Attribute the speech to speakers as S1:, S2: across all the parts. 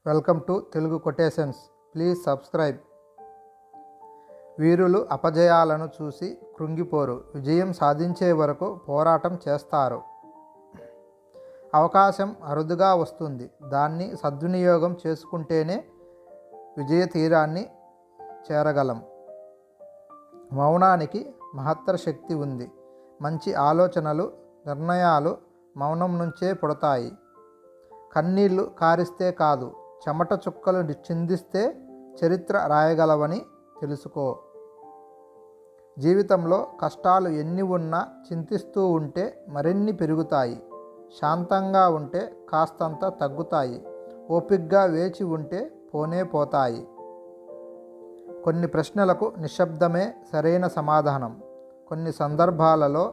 S1: Welcome to Telugu quotations. Please subscribe. వీరులు అపజయాలను చూసి కృంగిపోరు, విజయం సాధించే వరకు పోరాటం చేస్తారు. అవకాశం అరుదుగా వస్తుంది, దాన్ని సద్వినియోగం చేసుకుంటేనే విజయ తీరాన్ని చేరగలం. మౌనానికి మహత్తర శక్తి ఉంది. మంచి ఆలోచనలు, నిర్ణయాలు మౌనం నుంచే పుడతాయి. కన్నీళ్లు కారిస్తే కాదు, చెమట చుక్కలు చిందిస్తే చరిత్ర రాయగలవని తెలుసుకో. జీవితంలో కష్టాలు ఎన్ని ఉన్నా చింతిస్తూ ఉంటే మరిన్ని పెరుగుతాయి. శాంతంగా ఉంటే కాస్తంత తగ్గుతాయి. ఓపిగ్గా వేచి ఉంటే పోనే పోతాయి. కొన్ని ప్రశ్నలకు నిశ్శబ్దమే సరైన సమాధానం. కొన్ని సందర్భాలలో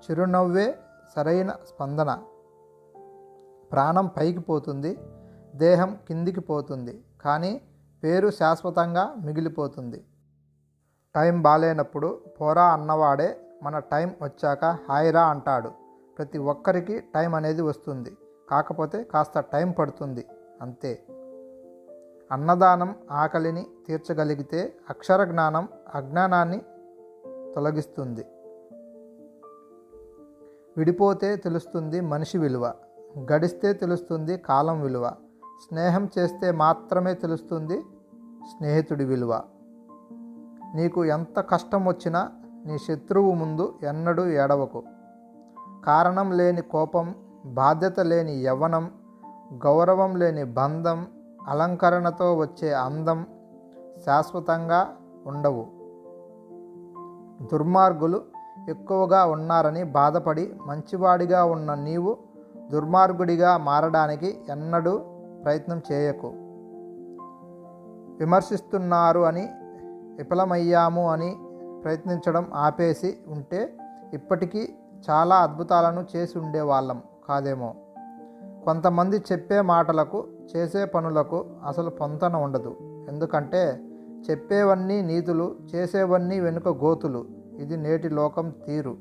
S1: చిరునవ్వే సరైన స్పందన. ప్రాణం పైకి పోతుంది, దేహం కిందికి పోతుంది, కానీ పేరు శాశ్వతంగా మిగిలిపోతుంది. టైం బాలేనప్పుడు పోరా అన్నవాడే మన టైం వచ్చాక హాయిరా అంటాడు. ప్రతి ఒక్కరికి టైం అనేది వస్తుంది, కాకపోతే కాస్త టైం పడుతుంది అంతే. అన్నదానం ఆకలిని తీర్చగలిగితే అక్షర జ్ఞానం అజ్ఞానాన్ని తొలగిస్తుంది. విడిపోతే తెలుస్తుంది మనిషి విలువ, గడిస్తే తెలుస్తుంది కాలం విలువ. స్నేహం చేస్తే మాత్రమే తెలుస్తుంది స్నేహితుడి విలువ. నీకు ఎంత కష్టం వచ్చినా నీ శత్రువు ముందు ఎన్నడూ ఏడవకు. కారణం లేని కోపం, బాధ్యత లేని యవ్వనం, గౌరవం లేని బంధం, అలంకరణతో వచ్చే అందం శాశ్వతంగా ఉండవు. దుర్మార్గులు ఎక్కువగా ఉన్నారని బాధపడి మంచివాడిగా ఉన్న నీవు దుర్మార్గుడిగా మారడానికి ఎన్నడూ ప్రయత్నం చేయకు. విమర్శిస్తున్నారు అని, విఫలమయ్యాము అని ప్రయత్నించడం ఆపేసి ఉంటే ఇప్పటికీ చాలా అద్భుతాలను చేసి ఉండేవాళ్ళం కాదేమో. కొంతమంది చెప్పే మాటలకు, చేసే పనులకు అసలు పొంతన ఉండదు. ఎందుకంటే చెప్పేవన్నీ నీతులు, చేసేవన్నీ వెనుక గోతులు. ఇది నేటి లోకం తీరు.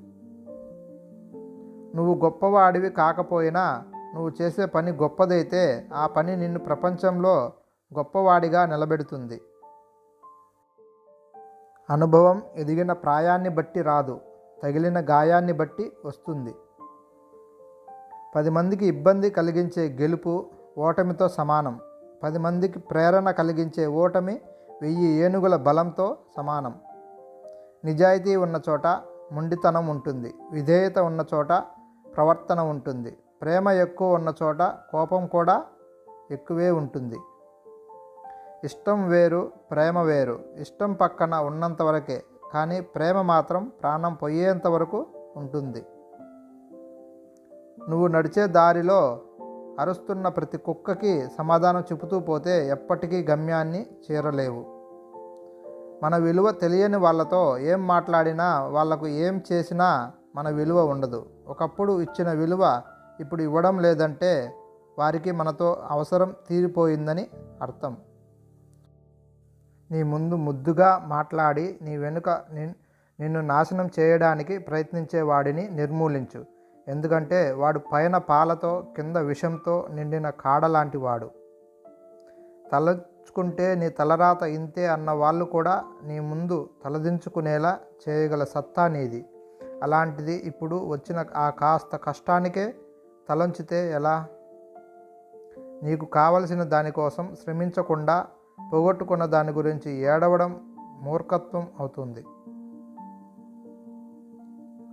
S1: నువ్వు గొప్పవాడివి కాకపోయినా నువ్వు చేసే పని గొప్పదైతే ఆ పని నిన్ను ప్రపంచంలో గొప్పవాడిగా నిలబెడుతుంది. అనుభవం ఎదిగిన ప్రాయాన్ని బట్టి రాదు, తగిలిన గాయాన్ని బట్టి వస్తుంది. 10 మందికి ఇబ్బంది కలిగించే గెలుపు ఓటమితో సమానం. 10 మందికి ప్రేరణ కలిగించే ఓటమి 1000 ఏనుగుల బలంతో సమానం. నిజాయితీ ఉన్న చోట మొండితనం ఉంటుంది. విధేయత ఉన్న చోట ప్రవర్తన ఉంటుంది. ప్రేమ ఎక్కువ ఉన్న చోట కోపం కూడా ఎక్కువే ఉంటుంది. ఇష్టం వేరు, ప్రేమ వేరు. ఇష్టం పక్కన ఉన్నంత వరకే, కానీ ప్రేమ మాత్రం ప్రాణం పోయేంత వరకు ఉంటుంది. నువ్వు నడిచే దారిలో అరుస్తున్న ప్రతి కుక్కకి సమాధానం చెబుతూ పోతే ఎప్పటికీ గమ్యాన్ని చేరలేవు. మన విలువ తెలియని వాళ్ళతో ఏం మాట్లాడినా, వాళ్లకు ఏం చేసినా మన విలువ ఉండదు. ఒకప్పుడు ఇచ్చిన విలువ ఇప్పుడు ఇవ్వడం లేదంటే వారికి మనతో అవసరం తీరిపోయిందని అర్థం. నీ ముందు ముద్దుగా మాట్లాడి నీ వెనుక నిన్ను నాశనం చేయడానికి ప్రయత్నించే వాడిని నిర్మూలించు. ఎందుకంటే వాడు పైన పాలతో కింద విషంతో నిండిన కాడలాంటి వాడు. తలుచుకుంటే నీ తలరాత ఇంతే అన్న వాళ్ళు కూడా నీ ముందు తలదించుకునేలా చేయగల సత్తా నీది. అలాంటిది ఇప్పుడు వచ్చిన ఆ కాస్త కష్టానికే తలంచితే ఎలా? నీకు కావలసిన దానికోసం శ్రమించకుండా పోగొట్టుకున్న దాని గురించి ఏడవడం మూర్ఖత్వం అవుతుంది.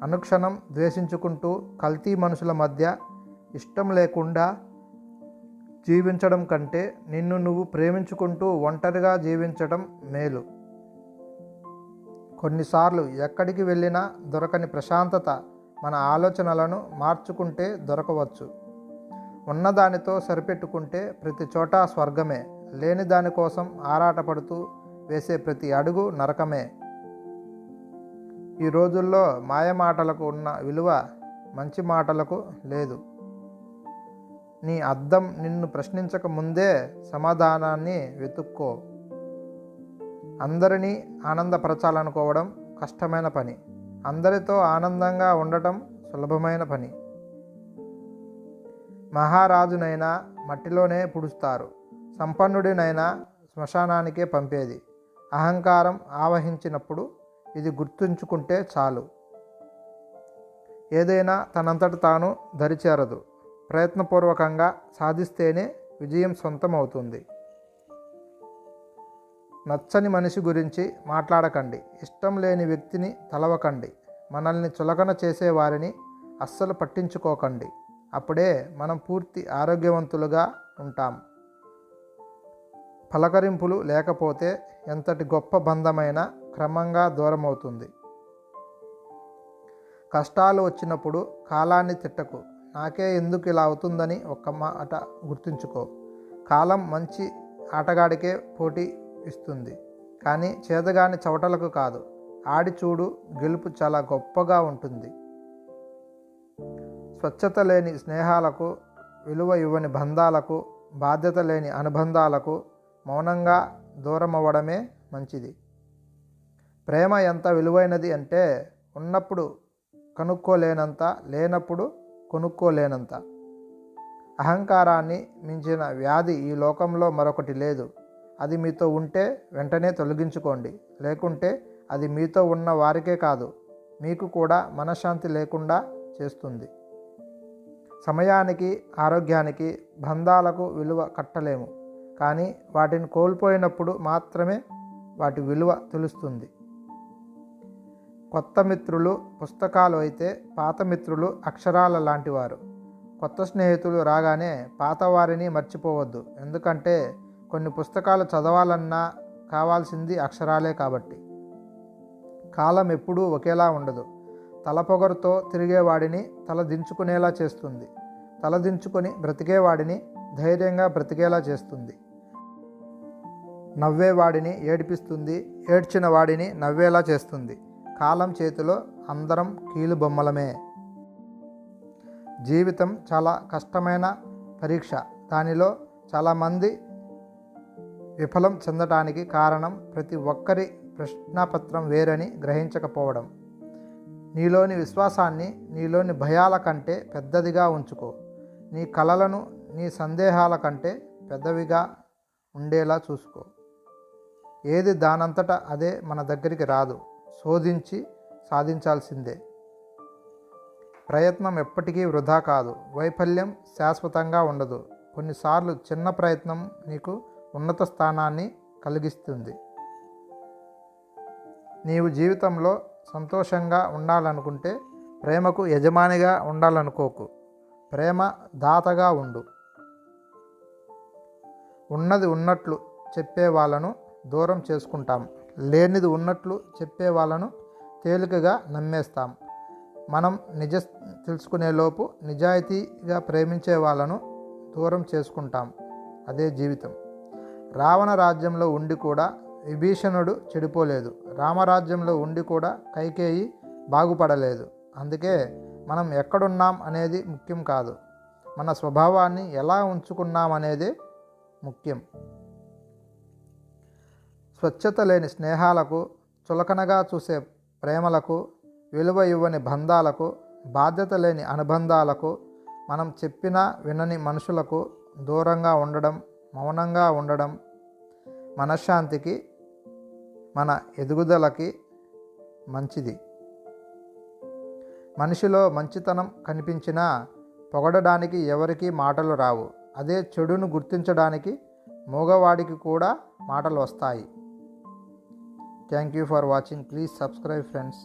S1: అనుక్షణం ద్వేషించుకుంటూ కల్తీ మనుషుల మధ్య ఇష్టం లేకుండా జీవించడం కంటే నిన్ను నువ్వు ప్రేమించుకుంటూ ఒంటరిగా జీవించడం మేలు. కొన్నిసార్లు ఎక్కడికి వెళ్ళినా దొరకని ప్రశాంతత మన ఆలోచనలను మార్చుకుంటే దొరకవచ్చు. ఉన్నదానితో సరిపెట్టుకుంటే ప్రతి చోట స్వర్గమే. లేని దానికోసం ఆరాటపడుతూ వేసే ప్రతి అడుగు నరకమే. ఈ రోజుల్లో మాయమాటలకు ఉన్న విలువ మంచి మాటలకు లేదు. నీ అద్దం నిన్ను ప్రశ్నించక ముందే సమాధానాన్ని వెతుక్కో. అందరినీ ఆనందపరచాలనుకోవడం కష్టమైన పని. అందరితో ఆనందంగా ఉండటం సులభమైన పని. మహారాజునైనా మట్టిలోనే పుడుస్తారు. సంపన్నుడినైనా శ్మశానానికే పంపేది. అహంకారం ఆవహించినప్పుడు ఇది గుర్తుంచుకుంటే చాలు. ఏదైనా తనంతట తాను దరిచేరదు. ప్రయత్నపూర్వకంగా సాధిస్తేనే విజయం సొంతమవుతుంది. నచ్చని మనిషి గురించి మాట్లాడకండి. ఇష్టం లేని వ్యక్తిని తలవకండి. మనల్ని చులకన చేసేవారిని అస్సలు పట్టించుకోకండి. అప్పుడే మనం పూర్తి ఆరోగ్యవంతులుగా ఉంటాం. పలకరింపులు లేకపోతే ఎంతటి గొప్ప బంధమైనా క్రమంగా దూరమవుతుంది. కష్టాలు వచ్చినప్పుడు కాలాన్ని తిట్టకు. నాకే ఎందుకు ఇలా అవుతుందని ఒక్క మాట గుర్తుంచుకో. కాలం మంచి ఆటగాడికే పోటీ ఇస్తుంది, కానీ చేతగాని చవటలకు కాదు. ఆడి చూడు, గెలుపు చాలా గొప్పగా ఉంటుంది. స్వచ్ఛత లేని స్నేహాలకు, విలువ ఇవ్వని బంధాలకు, బాధ్యత లేని అనుబంధాలకు మౌనంగా దూరమవ్వడమే మంచిది. ప్రేమ ఎంత విలువైనది అంటే ఉన్నప్పుడు కనుక్కోలేనంత, లేనప్పుడు కొనుక్కోలేనంత. అహంకారాన్ని మించిన వ్యాధి ఈ లోకంలో మరొకటి లేదు. అది మీతో ఉంటే వెంటనే తొలగించుకోండి. లేకుంటే అది మీతో ఉన్న వారికే కాదు, మీకు కూడా మనశ్శాంతి లేకుండా చేస్తుంది. సమయానికి, ఆరోగ్యానికి, బంధాలకు విలువ కట్టలేము, కానీ వాటిని కోల్పోయినప్పుడు మాత్రమే వాటి విలువ తెలుస్తుంది. కొత్త మిత్రులు పుస్తకాలు అయితే పాత మిత్రులు అక్షరాల లాంటివారు. కొత్త స్నేహితులు రాగానే పాత వారిని మర్చిపోవద్దు. ఎందుకంటే కొన్ని పుస్తకాలు చదవాలన్నా కావాల్సింది అక్షరాలే కాబట్టి. కాలం ఎప్పుడూ ఒకేలా ఉండదు. తలపొగరుతో తిరిగేవాడిని తల దించుకునేలా చేస్తుంది. తల దించుకొని బ్రతికేవాడిని ధైర్యంగా బ్రతికేలా చేస్తుంది. నవ్వేవాడిని ఏడిపిస్తుంది, ఏడ్చిన వాడిని నవ్వేలా చేస్తుంది. కాలం చేతిలో అందరం కీలుబొమ్మలమే. జీవితం చాలా కష్టమైన పరీక్ష. దానిలో చాలామంది విఫలం చెందటానికి కారణం ప్రతి ఒక్కరి ప్రశ్నాపత్రం వేరని గ్రహించకపోవడం. నీలోని విశ్వాసాన్ని నీలోని భయాల కంటే పెద్దదిగా ఉంచుకో. నీ కలలను నీ సందేహాల కంటే పెద్దవిగా ఉండేలా చూసుకో. ఏది దానంతట అదే మన దగ్గరికి రాదు. శోధించి సాధించాల్సిందే. ప్రయత్నం ఎప్పటికీ వృధా కాదు. వైఫల్యం శాశ్వతంగా ఉండదు. కొన్నిసార్లు చిన్న ప్రయత్నం నీకు ఉన్నత స్థానాన్ని కలిగిస్తుంది. నీవు జీవితంలో సంతోషంగా ఉండాలనుకుంటే ప్రేమకు యజమానిగా ఉండాలనుకోకు. ప్రేమ దాతగా ఉండు. ఉన్నది ఉన్నట్లు చెప్పే వాళ్ళను దూరం చేసుకుంటాం. లేనిది ఉన్నట్లు చెప్పే వాళ్ళను తేలికగా నమ్మేస్తాం. మనం తెలుసుకునేలోపు నిజాయితీగా ప్రేమించే వాళ్ళను దూరం చేసుకుంటాం. అదే జీవితం. రావణ రాజ్యంలో ఉండి కూడా విభీషణుడు చెడిపోలేదు. రామరాజ్యంలో ఉండి కూడా కైకేయి బాగుపడలేదు. అందుకే మనం ఎక్కడున్నాం అనేది ముఖ్యం కాదు, మన స్వభావాన్ని ఎలా ఉంచుకున్నాం అనేదే ముఖ్యం. స్వచ్ఛత లేని స్నేహాలకు, చులకనగా చూసే ప్రేమలకు, విలువ ఇవ్వని బంధాలకు, బాధ్యత లేని అనుబంధాలకు, మనం చెప్పినా వినని మనుషులకు దూరంగా ఉండడం, మౌనంగా ఉండడం మనశ్శాంతికి, మన ఎదుగుదలకి మంచిది. మనిషిలో మంచితనం కనిపించినా పొగడడానికి ఎవరికీ మాటలు రావు. అదే చెడును గుర్తించడానికి మూగవాడికి కూడా మాటలు వస్తాయి. Thank you for watching. Please subscribe friends.